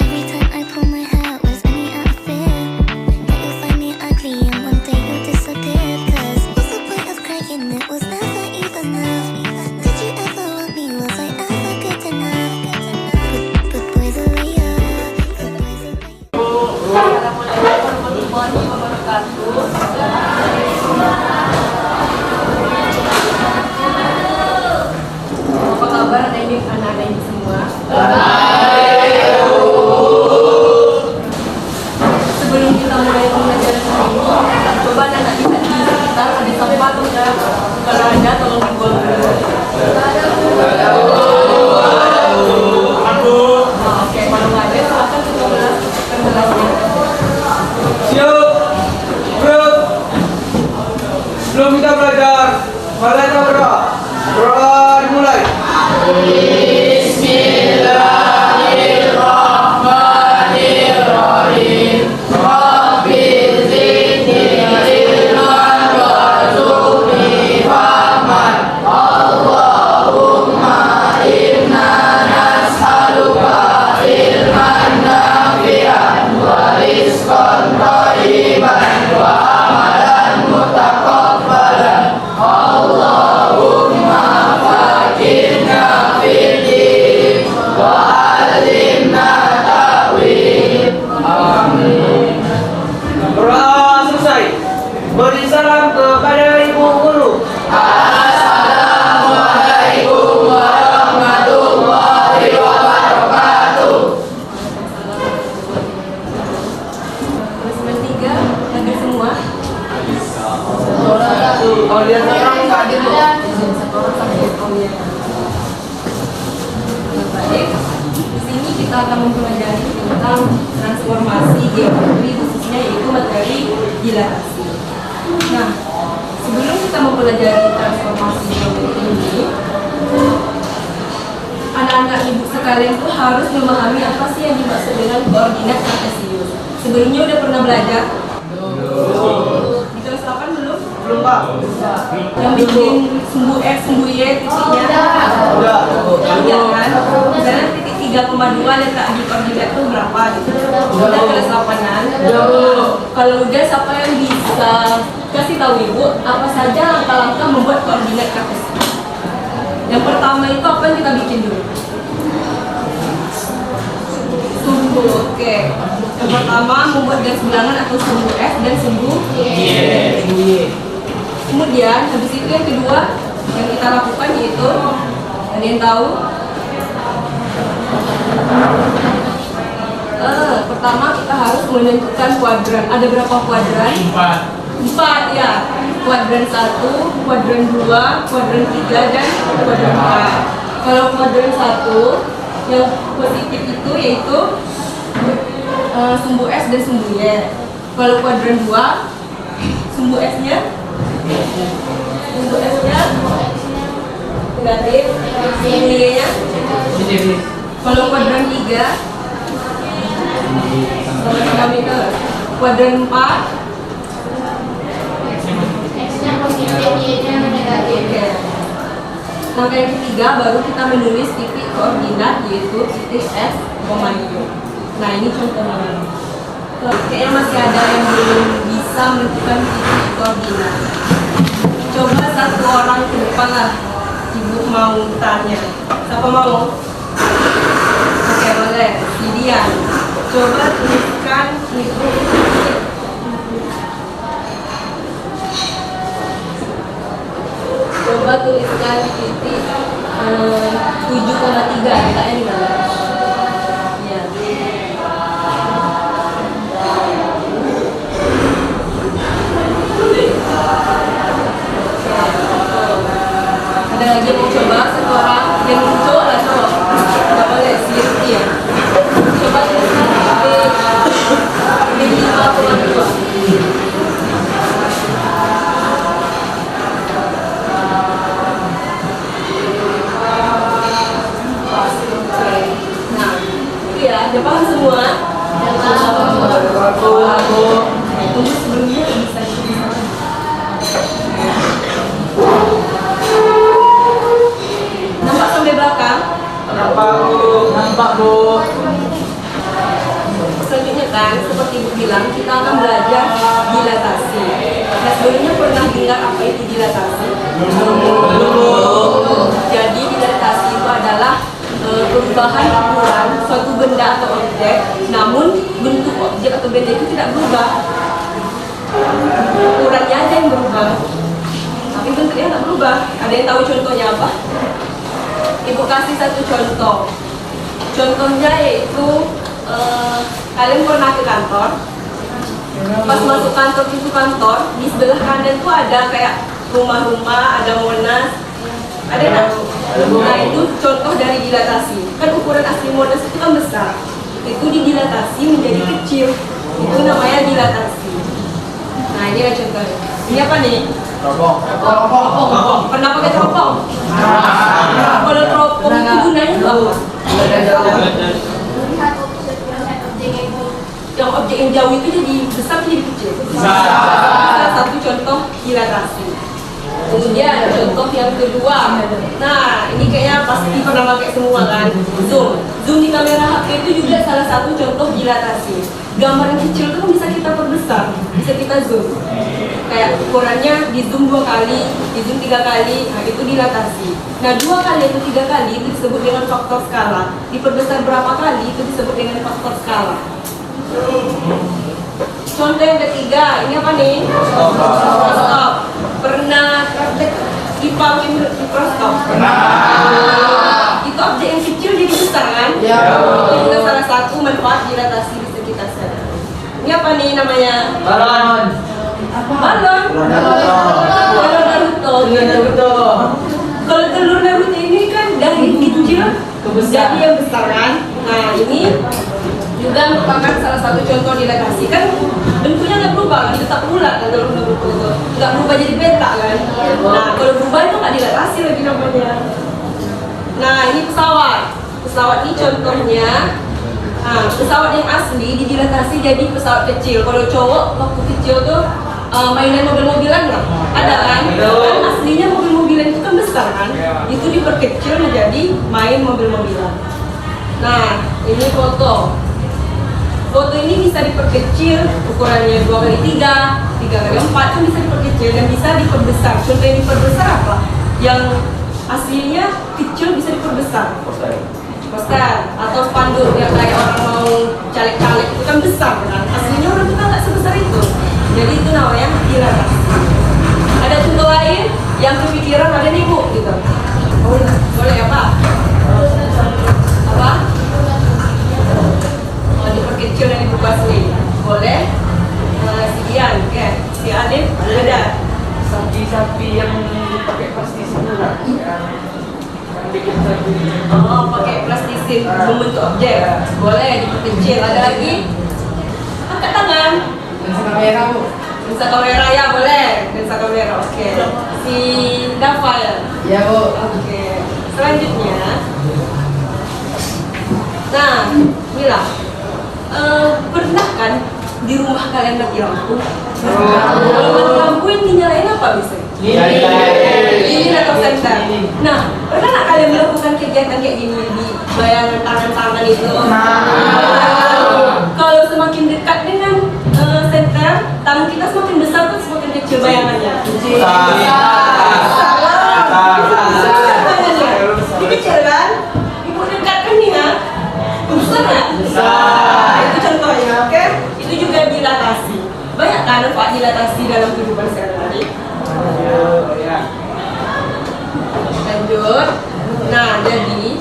Every time I pull my hair, was any out of fear that you'll find me ugly and one day you'll disappear? 'Cause what's the point of crying? It was never even enough. Did you ever want me? Was I ever good enough? Good boys are layer. Good boys are layer. Assalamualaikum warahmatullahi wabarakatuh. Apa kabar anak-anak ini semua? Sebelum kita mulai pembelajaran hari ini, coba anak-anak bisa di sekitar ada sampai patung ya. Kalau ada tolong dibuang dulu. Oke, kalau nggak ada silakan kita melanjutkan kelasnya. Siap, bro. Sebelum kita belajar, mari kita berdoa. Doa dimulai. Bismillahirrahmanirrahim. Rabbil zidni ilman warzuqni fahman. Allahumma inna nas'aluka ilman nafi'an wa rizqan thayyiban wa amalan mutaqabbalan. Allahumma fakirna fid-din wa 'allimna ta'wil. Amin. Doa selesai. Beri salam kepada ibu guru. Assalamualaikum warahmatullahi wabarakatuh. Kelas 3, hadir semua. Kalau dia orang nggak hadir loh. Satu orang sampai ya. Baik, di sini kita akan mempelajari tentang transformasi geometri, khususnya yaitu materi dilatasi. Nah, sebelum kita mempelajari transformasi geometri ini, anak-anak ibu sekalian tuh harus memahami apa sih yang dimaksud dengan koordinat kartesius. Sebelumnya udah pernah belajar? Di kelas 8 belum? Belum, Pak. Yang bikin sumbu X, sumbu Y titiknya? Udah. Udah kan? Misalnya titik 3,2 letak di koordinat itu berapa gitu? Udah kelas 8-an? Kalau udah, siapa yang bisa kasih tahu ibu apa saja langkah-langkah membuat koordinat kartesius? Yang pertama itu apa yang kita bikin dulu? Sumbu, oke. Yang pertama membuat garis bilangan atau sumbu F dan sumbu Y. Kemudian habis itu yang kedua yang kita lakukan yaitu, ada yang tahu? Pertama kita harus menentukan kuadran. Ada berapa kuadran? 4 ya. Kuadran 1, kuadran 2, kuadran 3 dan kuadran 4. Kalau kuadran 1 yang positif itu yaitu sumbu S dan sumbu Y. Kalau kuadran 2 sumbu S-nya negatif, sumbu Y-nya. Kalau kuadran 3 kuadran 4 X-nya positif, Y-nya negatif. Oke. Langkah yang ketiga baru kita menulis titik koordinat yaitu titik S, Y. Nah ini contohnya. Kayaknya masih ada yang belum bisa menentukan titik koordinat. Coba satu orang ke depan lah. Ibu mau tanya. Siapa mau? Oke boleh. Didian. Coba tuliskan titik. Coba tuliskan titik 7,3 letaknya di mana? Ya. Ada lagi yang mau coba? Satu orang yang muncul atau nggak boleh sih ya. Coba tuliskan titik 5,2. Udah paham semua? Tunggu sebelumnya bisa nampak sampai belakang? Nampak, Bu. Nampak, Bu. contohnya kan, seperti Ibu bilang, kita akan belajar dilatasi. Nah, sebelumnya pernah dengar apa itu dilatasi? Jadi dilatasi itu adalah perubahan ukuran suatu benda atau objek, namun bentuk objek atau benda itu tidak berubah. Ukurannya aja yang berubah, tapi bentuknya nggak berubah. Ada yang tahu contohnya apa? Ibu kasih satu contoh. Contohnya yaitu kalian pernah ke kantor. Pas masuk kantor, pintu kantor, di sebelah kanan tuh ada kayak rumah-rumah, ada Monas, ada nggak? Nah itu contoh dari dilatasi. Kan ukuran asli Monas itu kan besar, itu didilatasi menjadi kecil. Itu namanya dilatasi. Nah ini adalah contohnya. Ini apa nih? Teropong. Pernah pakai teropong? Kalau teropong itu gunanya tuh apa? Melihat objek yang itu. Yang objek yang jauh itu jadi besar atau jadi kecil? Besar. Salah satu contoh dilatasi. Kemudian contoh yang kedua. Nah ini kayaknya pasti pernah pakai semua kan? Zoom. Zoom di kamera HP itu juga salah satu contoh dilatasi. Gambar yang kecil itu kan bisa kita perbesar, bisa kita zoom. Kayak ukurannya di zoom 2 kali, di zoom 3 kali, nah itu dilatasi. Nah 2 kali atau 3 kali itu disebut dengan faktor skala. Diperbesar berapa kali itu disebut dengan faktor skala. Contoh yang ketiga, ini apa nih? Mikroskop. Pernah praktek IPA mikroskop? Pernah. Itu objek yang kecil jadi besar kan? Ya. Itu juga salah satu manfaat dilatasi di sekitar sana. Ini apa nih namanya? Balon. Balon. Balon Naruto. Kalau telur Naruto ini kan dari kecil jadi yang besar kan? Nah ini juga merupakan salah satu contoh dilatasi. Kan bentuknya nggak berubah, tetap bulat kan telur Naruto itu, nggak berubah jadi petak kan? Nah kalau berubah itu nggak dilatasi lagi namanya. Nah ini pesawat. Pesawat ini contohnya. Nah, pesawat yang asli didilatasi jadi pesawat kecil. Kalau cowok waktu kecil tuh mainan mobil-mobilan nggak? Ada kan? Kan aslinya mobil-mobilan itu kan besar kan? Itu diperkecil menjadi main mobil-mobilan. Nah, ini foto. Foto ini bisa diperkecil, ukurannya 2x3, 3x4 kan bisa diperkecil dan bisa diperbesar. Contoh yang diperbesar apa? Yang aslinya kecil bisa diperbesar. Poster atau spanduk yang kayak orang mau caleg-caleg itu kan besar kan? Aslinya orang kita nggak sebesar itu. Jadi itu namanya dilatasi. Ada contoh lain yang kepikiran ada nih Bu gitu. Boleh ya Pak? Apa? Oh, diperkecil dan dibuka sendiri. Boleh? Si Dian, oke. Si Adit, ada. Sapi-sapi yang pakai plastik semua. Oh, pakai plastisin membentuk objek. Boleh diperkecil. Ada lagi? Angkat tangan. Lensa kamera Bu. Lensa kamera ya boleh. Lensa kamera, oke. Si Dafal. Iya Bu. Oke. Selanjutnya. Nah, Mila. Pernah kan di rumah kalian mati lampu? Kalau mati lampu yang dinyalain apa biasanya? Lilin atau senter. Nah, pernah nggak kalian melakukan kegiatan kayak gini di bayangan tangan-tangan itu? Kalau semakin dekat dengan senter, tangan kita semakin besar kan semakin kecil bayangannya. Ini kecil kan? Ibu dekatkan nih ya. Besar nggak? Besar. Itu contohnya, oke? Itu juga dilatasi. Banyak kan manfaat dilatasi dalam kehidupan sehari-hari. Lanjut. Nah, jadi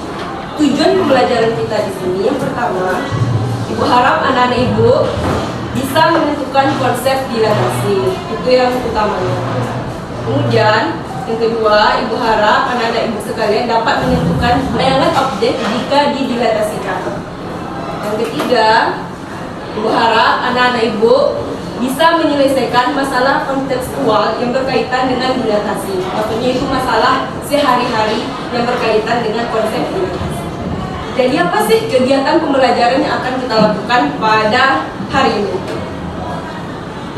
tujuan pembelajaran kita di sini yang pertama, Ibu harap anak-anak Ibu bisa menentukan konsep dilatasi. Itu yang utamanya. Kemudian yang kedua, Ibu harap anak-anak Ibu sekalian dapat menentukan bayangan objek jika didilatasikan. Yang ketiga, Ibu harap anak-anak Ibu bisa menyelesaikan masalah kontekstual yang berkaitan dengan dilatasi. Maksudnya itu masalah sehari-hari yang berkaitan dengan konsep dilatasi. Jadi apa sih kegiatan pembelajaran yang akan kita lakukan pada hari ini?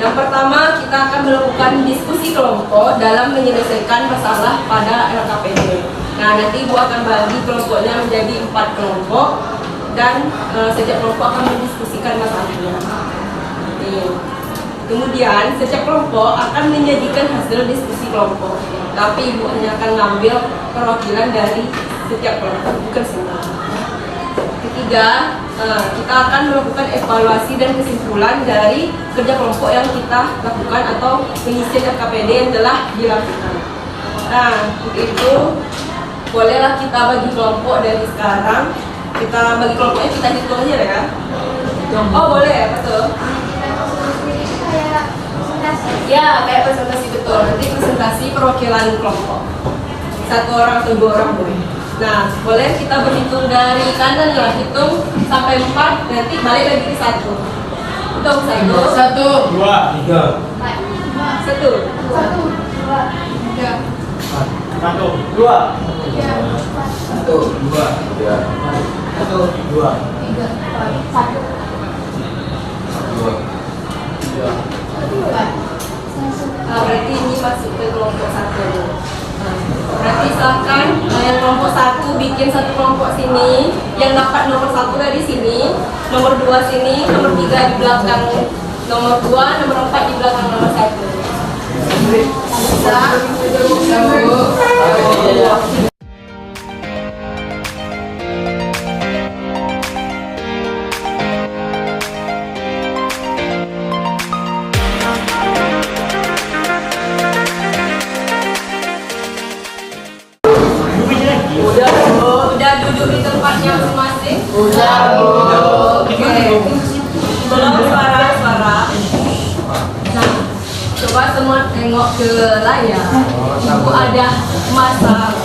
Yang pertama, kita akan melakukan diskusi kelompok dalam menyelesaikan masalah pada LKPD. Nah, nanti Ibu akan bagi kelompoknya menjadi 4 kelompok. dan setiap kelompok akan mendiskusikan masalahnya. Kemudian setiap kelompok akan menyajikan hasil diskusi kelompok, tapi ibu hanya akan ngambil perwakilan dari setiap kelompok, bukan semua. Ketiga, kita akan melakukan evaluasi dan kesimpulan dari kerja kelompok yang kita lakukan atau pengisian KPD yang telah dilakukan. Nah, untuk itu bolehlah kita bagi kelompok dari sekarang. Kita bagi kelompoknya, kita hitung aja ya. Oh boleh, betul. Ya, kayak presentasi betul. Nanti presentasi perwakilan kelompok. Satu orang atau 2 orang boleh. Nah, boleh kita berhitung dari kanan ya, hitung sampai 4, nanti balik lagi ke 1. Hitung 1, 2, 3, 1, 1, 2, 3. berarti ini masuk ke kelompok 1. Berarti silakan yang kelompok 1 bikin satu kelompok sini, yang dapat nomor 1 dari sini, nomor 2 sini, nomor 3 di belakang nomor 2, nomor 4 di belakang nomor 1. Bisa? Udah duduk di tempatnya masing-masing? Udah, Bu. Oke. Belum suara-suara. Nah, coba semua tengok ke layar. Ibu ada masalah.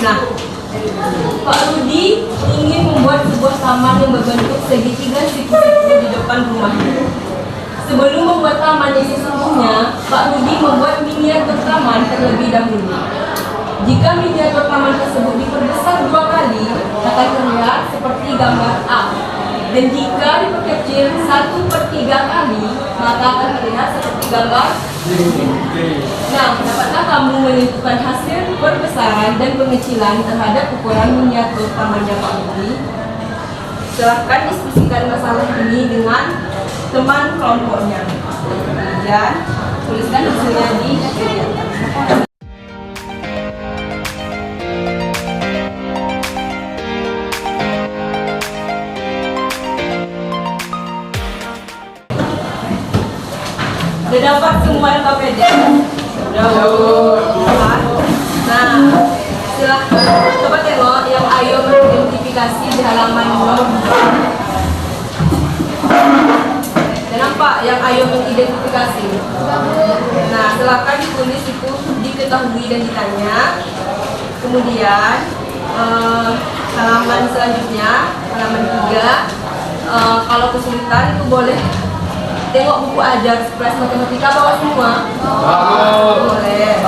Nah, Pak Rudi ingin membuat sebuah taman yang berbentuk segitiga siku-siku di depan rumahnya. Sebelum membuat taman yang sesungguhnya, Pak Rudi membuat miniatur taman terlebih dahulu. Jika miniatur taman tersebut diperbesar 2 kali, akan terlihat seperti gambar A. Dan jika diperkecil 1/3 kali, maka akan terlihat seperti gambar B. Nah, dapatkah kamu menentukan hasil perbesaran dan pengecilan terhadap ukuran miniatur tamannya Pak Rudi? Silahkan diskusikan masalah ini dengan teman kelompoknya. Kemudian tuliskan hasilnya di kegiatan. Sudah dapat semua KPD? Sudah. Nah, silahkan coba tengok yang ayo mengidentifikasi di halaman nomor 2. Nampak yang ayo mengidentifikasi. Nah, silakan ditulis itu diketahui dan ditanya. Kemudian halaman selanjutnya, halaman 3. Kalau kesulitan itu boleh tengok buku ajar Express Matematika bawa semua. Boleh.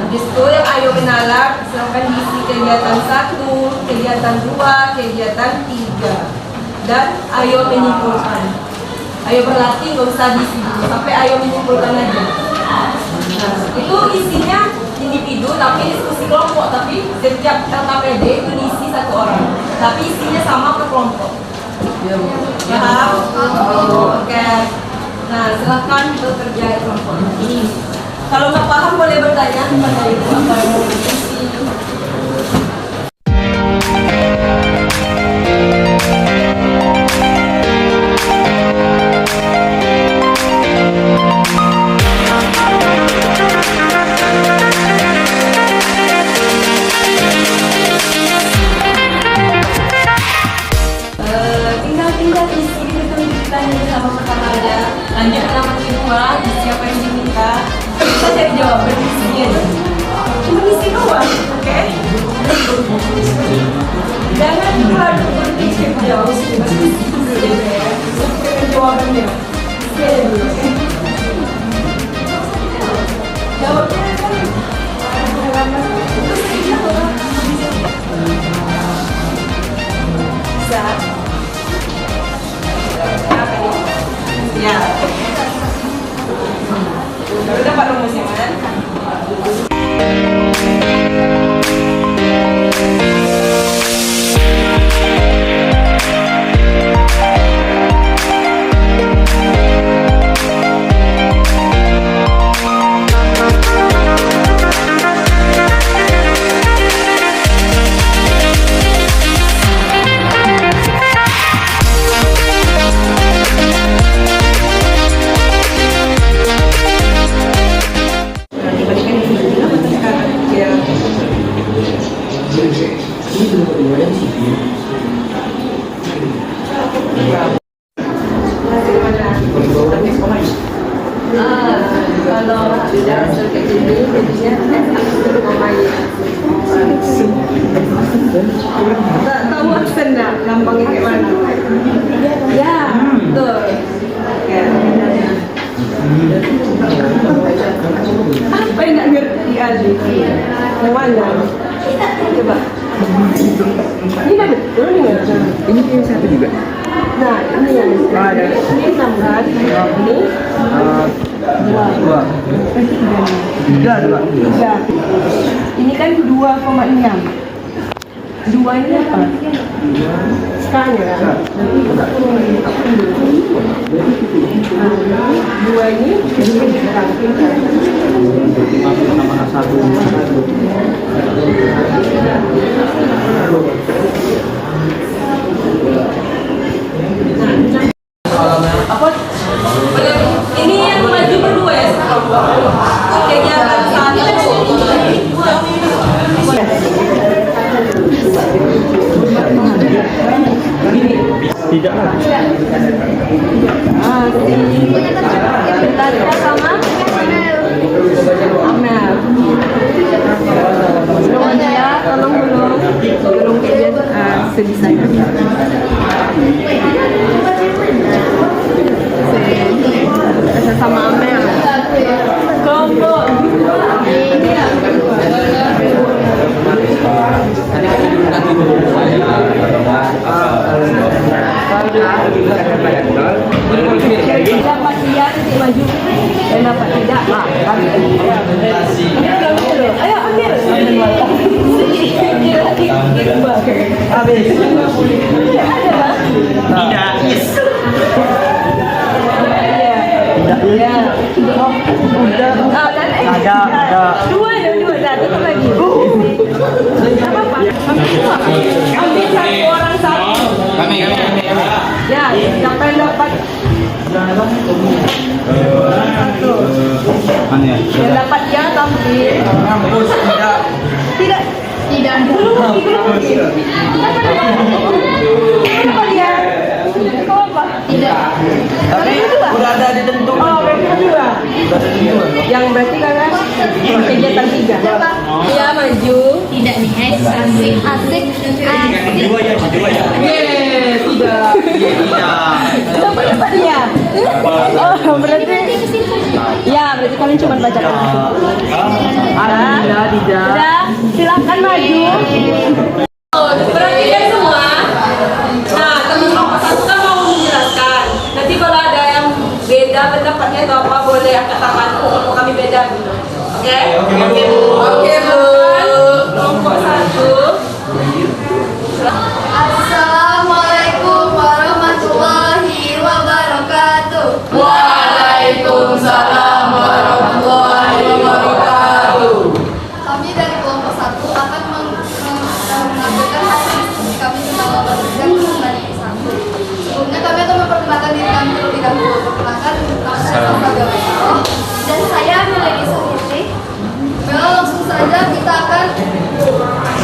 Habis itu yang ayo menalar, silakan diisi kegiatan 1, kegiatan 2, kegiatan 3. Dan ayo menyimpulkan. Ayo berlatih, nggak usah diisi dulu, sampai ayo menyimpulkan aja. Nah, itu isinya individu, tapi diskusi kelompok, tapi setiap LKPD itu diisi 1 orang, tapi isinya sama ke kelompok. Paham? Oke. Nah, silakan bekerja di kelompok ini. Kalau nggak paham boleh bertanya kepada ibu apa yang mau diisi. Tinggal isi gitu ditanya sama pertama aja. Lanjut halaman kedua, siapa yang diminta. Kita cari jawaban isinya. Cuma isi yang mana? Coba. Ini kan betul nih mas. Ini yang satu juga. Nah ini yang Ada. ini 16, ini Dua. Tiga. tiga. Ini kan 2,6. Dua ini apa? Sekarang ya. Dua ini ranking. Sama satu. Apa? Ini yang maju berdua ya? Kegiatan saat Tidak lah. Kita sama Amel. Tolong ya, tolong kerja sebisanya. Sama Amel. Kelompok. Dapat iya titik maju dan dapat tidak ayo ambil habis Tidak. Yes. ya ada dua tutup lagi apa ambil satu orang satu Kami. ya sampai dapat Mana ya? yang dapat ya tampil tidak belum kenapa dia kau apa tidak Tapi udah ada ditentukan. oh berarti kedua yang berarti kakak kegiatan 3 ya maju Tidak nih, asik. Asik. Dua ya. tidak dapat dia oh berarti ya berarti kalian cuma bacakan Tidak. udah silakan maju perhatikan semua nah teman-teman satu kan mau menjelaskan nanti kalau ada yang beda pendapatnya atau apa boleh angkat tangan untuk kami beda gitu oke bu kelompok 1 Assalamualaikum warahmatullahi wabarakatuh. Waalaikumsalam warahmatullahi wabarakatuh. Kami dari kelompok 1 akan menampilkan hasil diskusi kami tentang lomba kerja persembahan ini 1. Sebelumnya kami akan memperkenalkan diri kami terlebih dahulu. Perkenalkan, nama saya Fadil dan saya Meleki Sukiti. Langsung saja kita akan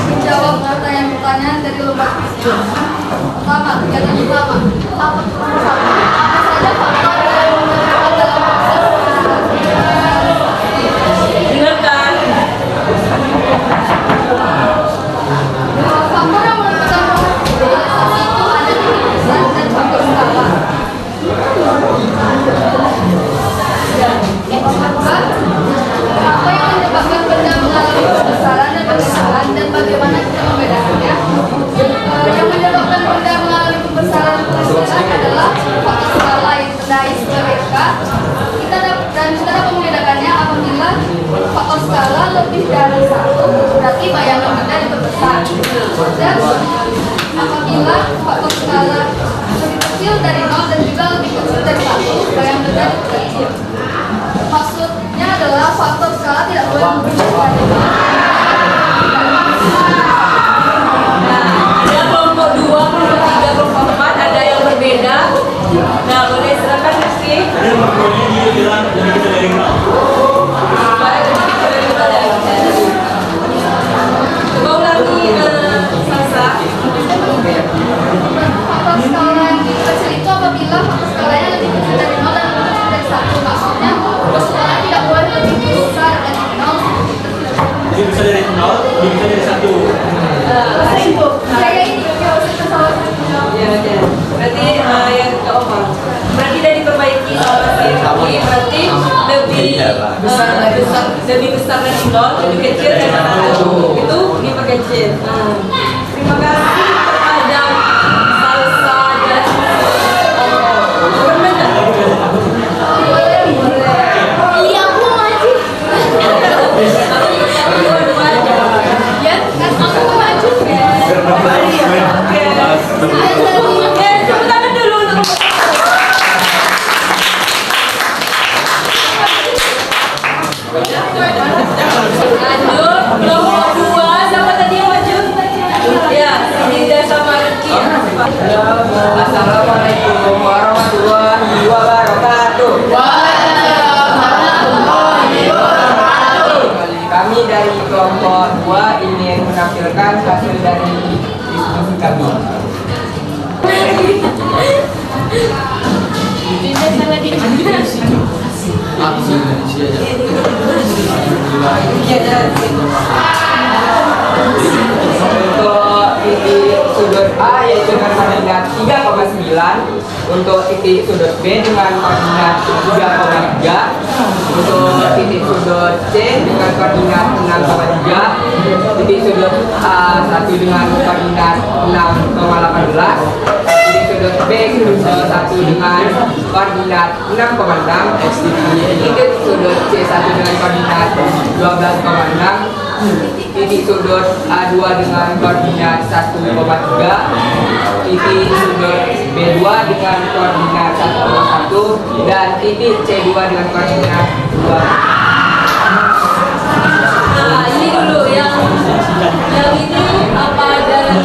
menjawab pertanyaan-pertanyaan dari lomba kuis. Pertama, kegiatan pertama. Apa saja faktor yang menentukan dalam proses Dengarkan. faktor yang menentukan proses itu ada titik besar dan faktor skala. Yang kedua, apa yang menyebabkan benda mengalami kebesaran dan kekecewaan dan bagaimana kita membedakannya? Yang menyebabkan benda mengalami kebesaran dan kekecewaan adalah faktor skala yang terdai sebagai K. Dan kita dapat membedakannya apabila faktor skala lebih dari 1, berarti bayangan benda diperbesar. Dan apabila faktor skala lebih kecil dari 0 dan juga lebih kecil dari 1, bayangan benda diperkecil. Maksudnya adalah faktor skala tidak boleh lebih dari 0. Ada kelompok 2, kelompok 3, kelompok 4 ada yang berbeda. Nah, boleh silakan Rizky. Coba ulangi Sasa. Faktor skala yang kecil itu apabila faktor skalanya lebih kecil dari 0 dan lebih kecil dari 1. Maksudnya faktor skala tidak boleh lebih besar dari 0. Jadi bisa dari 0, bisa dari 1. Saya ini pesawat. Ya, berarti yang keempat. Berarti dari diperbaiki sama saya. Berarti lebih lebih besar dari nol, lebih kecil dari satu, itu diperkecil. Nah, terima kasih kepada Salsa dan Superman. Iya, aku mau maju. Dua-dua aja. Ya, kan aku mau maju. Oke, tepuk tangan dulu untuk lanjut, kelompok dua, siapa tadi yang maju? Ya, Dinda sama Rifki. Assalamualaikum warahmatullahi wabarakatuh. Kami dari kelompok 2 ingin menampilkan hasil dari diskusi kami. Dinda sama Dinda. Untuk titik sudut A yaitu dengan koordinat 3,9, untuk titik sudut B dengan koordinat 3,3, untuk titik sudut C dengan koordinat 6,3, titik sudut A1 dengan koordinat 6,18, titik sudut B1 dengan koordinat 6,6, titik sudut C1 dengan koordinat 12,6, titik sudut A2 dengan koordinat 1,3, titik sudut B2 dengan koordinat 1,1, dan titik C2 dengan koordinat 2. Nah, ini dulu yang ini apa ada ada?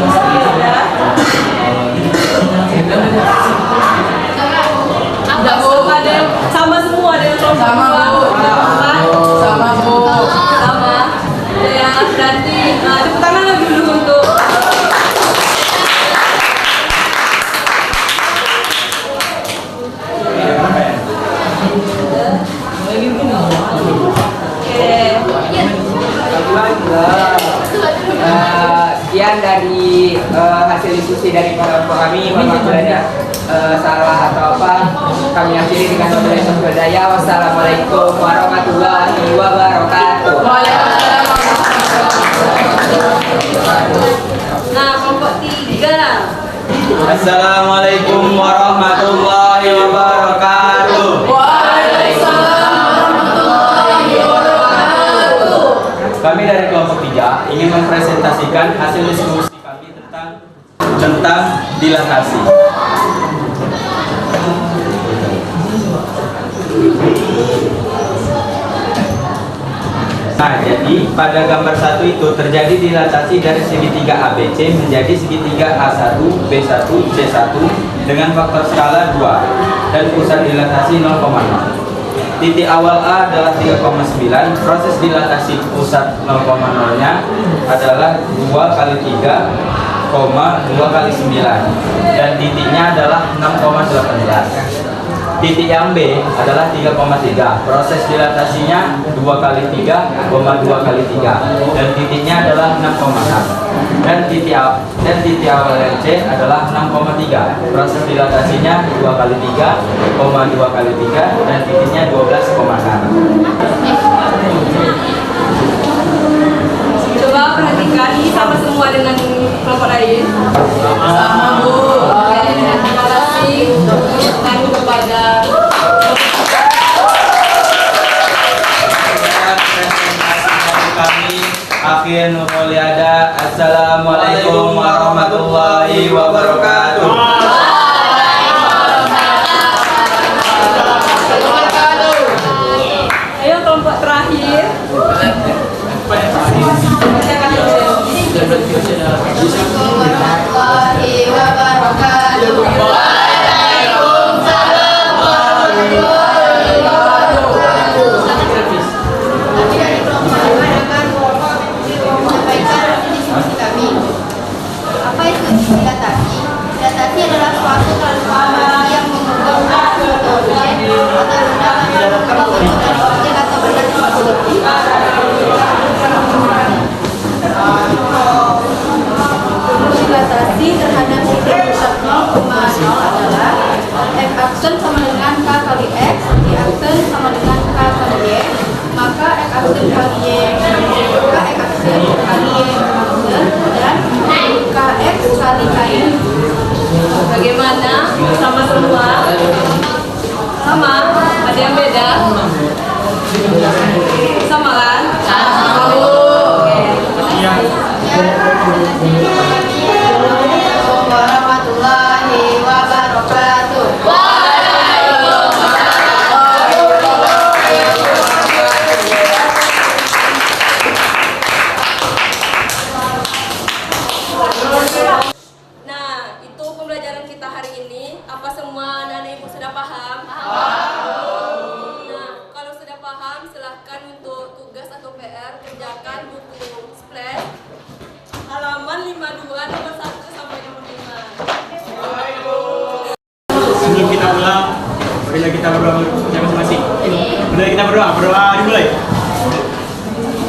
Enggak bohong, ada yang sama semua, ada yang kelompok Sama, dua, Bu. kelompok empat. Sama, Bu. Sama. Ada yang berarti, nah tepuk tangan lagi dulu untuk Sekian dari hasil diskusi dari kelompok kami. Mohon maaf ada salah atau apa. Kami akhiri dengan wabillahi daya. Wassalamualaikum warahmatullahi wabarakatuh. nah kelompok tiga. Assalamualaikum warahmatullahi wabarakatuh. Kami dari kelompok 3 ingin mempresentasikan hasil diskusi kami tentang dilatasi. Nah, jadi pada gambar 1 itu terjadi dilatasi dari segitiga ABC menjadi segitiga A1, B1, C1 dengan faktor skala 2 dan pusat dilatasi 0,0. Titik awal A adalah 3,9, proses dilatasi pusat 0,0-nya adalah 2 kali 3, 2 kali 9 dan titiknya adalah 6,18. Titik yang B adalah 3,3, proses dilatasinya 2 kali 3, 2 kali 3 dan titiknya adalah 6,6. Dan titik awal yang C adalah 6,3, proses dilatasinya 2 kali 3, 2 kali 3 dan titiknya 12,6. Coba perhatikan, ini sama semua dengan kelompok lain. Sama, Bu. Oke, terima kasih. Kami kepada Kami Akhir Nurmulyada. Assalamualaikum warahmatullahi wabarakatuh. ayo kelompok terakhir. Warahmatullahi wabarakatuh. Kami dari kelompok 5 akan menyampaikan diskusi kami. Apa itu dilatasi? Dilatasi adalah suatu transformasi yang mengubah suatu objek atau benda menjadi objek atau benda tersebut. beda? Sama kan? Assalamualaikum warahmatullahi wabarakatuh. Nah, itu pembelajaran kita hari ini. Apa semua anak-anak ibu sudah paham? Nah, kalau sudah paham, silahkan untuk tugas atau PR kerjakan buku splash halaman 52 nomor 1 sampai nomor 5. Sebelum kita pulang, marilah kita berdoa masing-masing. Marilah kita berdoa dimulai.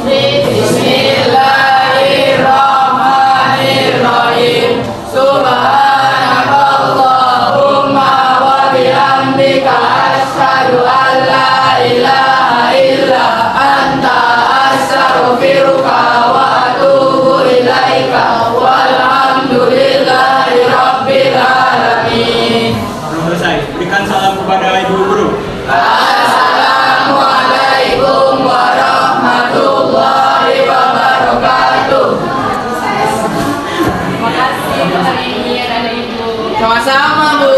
Bismillahirrahmanirrahim. Subhanakallahumma wa bihamdika asyhadu an la ilaha illa anta astaghfiruka wa atubu ilaika walhamdulillahi rabbil alamin. Belum selesai. Berikan salam kepada ibu guru. Assalamualaikum warahmatullahi wabarakatuh. Terima kasih hari ini anak ibu. Sama-sama, Bu.